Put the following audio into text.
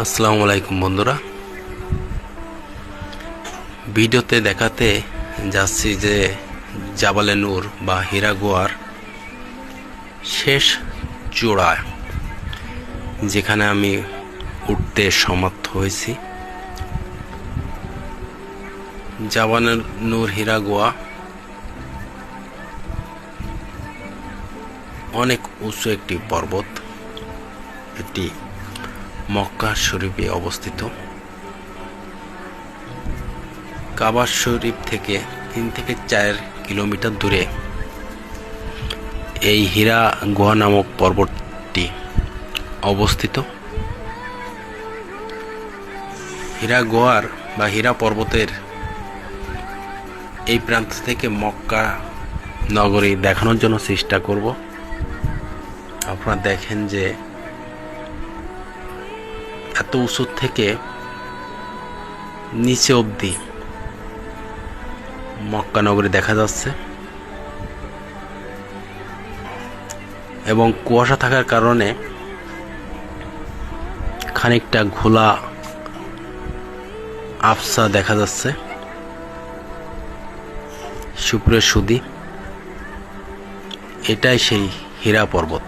আসসালামু আলাইকুম বন্ধুরা, ভিডিওতে দেখাতে যাচ্ছি যে জাবালে নূর বা হীরা গুহার শেষ চূড়ায় যেখানে আমি উঠতে সমর্থ হয়েছি। জাবালে নূর হীরা গুহা অনেক উঁচু একটি পর্বত। এটি মক্কা শরীফে অবস্থিত। কাবা শরীফ থেকে 3 থেকে 4 কিলোমিটার দূরে এই হীরা গুহা নামক পর্বতটি অবস্থিত। হীরা গুহার বা হীরা পর্বতের এই প্রান্ত থেকে মক্কা নগরী দেখানোর জন্য চেষ্টা করব। আপনারা দেখেন যে এত উঁচু থেকে নিচে অবধি মক্কা নগরী দেখা যাচ্ছে এবং কুয়াশা থাকার কারণে খানিকটা ঘোলা আবছা দেখা যাচ্ছে। সুপ্রিয় সুধী, এটাই সেই হীরা পর্বত।